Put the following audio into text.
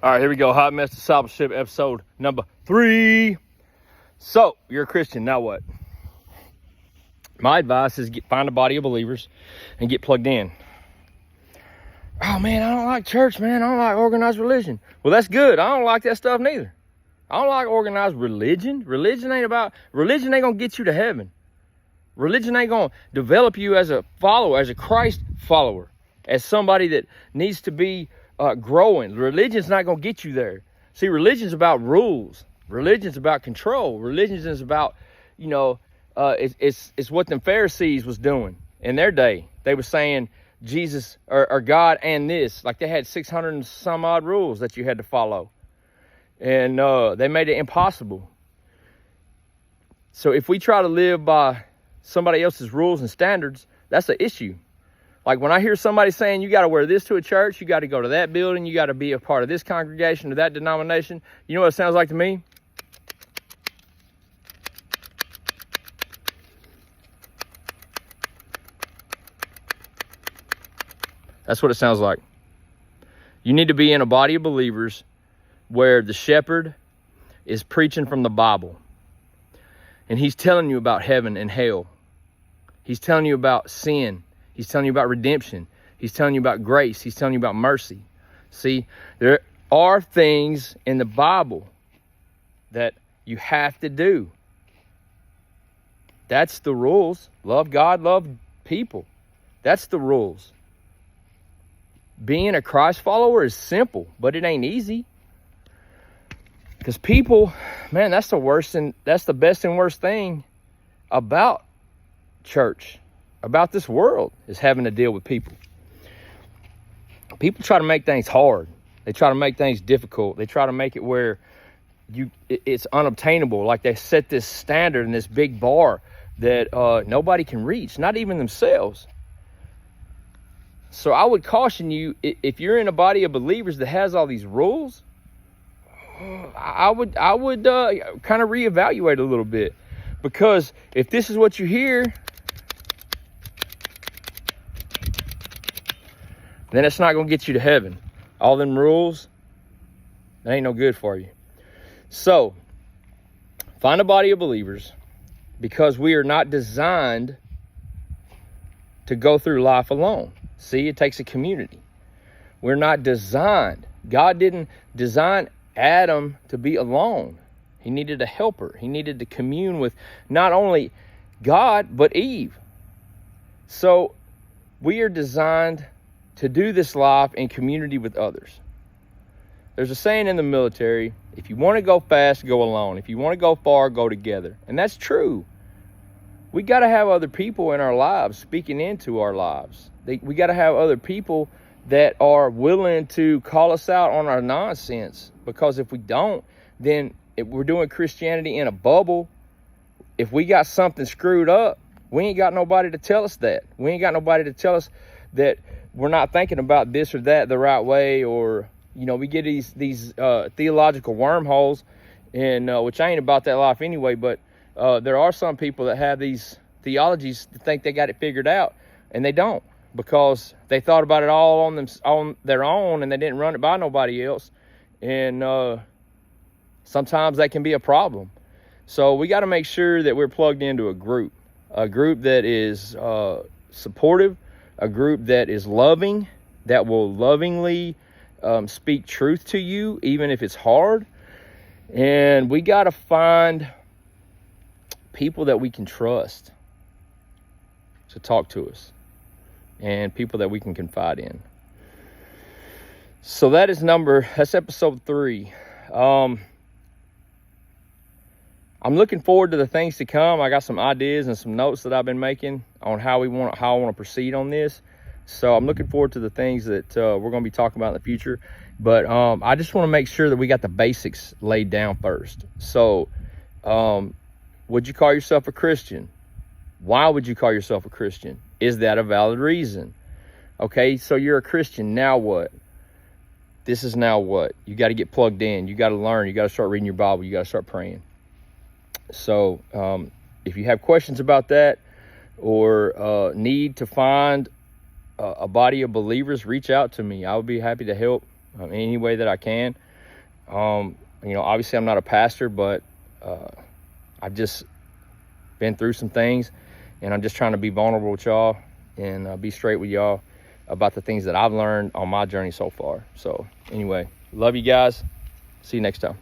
All right, here we go. Hot Mess Discipleship episode number 3. So, you're a Christian, now what? My advice is find a body of believers and get plugged in. Oh man, I don't like church, man. I don't like organized religion. Well, that's good. I don't like that stuff neither. I don't like organized religion. Religion ain't gonna get you to heaven. Religion ain't gonna develop you as a follower, as a Christ follower, as somebody that needs to be growing. Religion's not going to get you there. See, religion's about rules. Religion's about control. Religion is about, it's what the Pharisees was doing in their day. They were saying Jesus or God and this. Like they had 600 and some odd rules that you had to follow. And they made it impossible. So if we try to live by somebody else's rules and standards, that's an issue. Like when I hear somebody saying you got to wear this to a church, you got to go to that building, you got to be a part of this congregation or that denomination, you know what it sounds like to me? That's what it sounds like. You need to be in a body of believers where the shepherd is preaching from the Bible. And he's telling you about heaven and hell. He's telling you about sin. He's telling you about redemption. He's telling you about grace. He's telling you about mercy. See, there are things in the Bible that you have to do. That's the rules. Love God, love people. That's the rules. Being a Christ follower is simple, but it ain't easy. Because people, man, that's the best and worst thing about church, about this world, is having to deal with people. People try to make things hard. They try to make things difficult. They try to make it where it's unobtainable. Like they set this standard and this big bar that nobody can reach, not even themselves. So I would caution you, if you're in a body of believers that has all these rules, I would kind of reevaluate a little bit. Because if this is what you hear, then it's not going to get you to heaven. All them rules, that ain't no good for you. So, find a body of believers, because we are not designed to go through life alone. See, it takes a community. We're not designed. God didn't design Adam to be alone. He needed a helper. He needed to commune with not only God, but Eve. So, we are designed to do this life in community with others. There's a saying in the military, if you want to go fast, go alone. If you want to go far, go together. And that's true. We got to have other people in our lives speaking into our lives. We got to have other people that are willing to call us out on our nonsense. Because if we don't, then if we're doing Christianity in a bubble, if we got something screwed up, we ain't got nobody to tell us that. We ain't got nobody to tell us that we're not thinking about this or that the right way, or we get these theological wormholes, and which I ain't about that life anyway. But there are some people that have these theologies that think they got it figured out, and they don't, because they thought about it all on their own, and they didn't run it by nobody else, and sometimes that can be a problem. So we got to make sure that we're plugged into a group that is supportive. A group that is loving, that will lovingly speak truth to you, even if it's hard. And we got to find people that we can trust to talk to us, and people that we can confide in. So that's episode 3. I'm looking forward to the things to come. I got some ideas and some notes that I've been making on how I want to proceed on this. So I'm looking forward to the things that we're going to be talking about in the future. But I just want to make sure that we got the basics laid down first. So would you call yourself a Christian? Why would you call yourself a Christian? Is that a valid reason? Okay, so you're a Christian. Now what? This is now what? You got to get plugged in. You got to learn. You got to start reading your Bible. You got to start praying. So if you have questions about that, or need to find a body of believers, reach out to me. I would be happy to help any way that I can. You know, obviously I'm not a pastor, but I've just been through some things, and I'm just trying to be vulnerable with y'all and be straight with y'all about the things that I've learned on my journey so far. So anyway, love you guys. See you next time.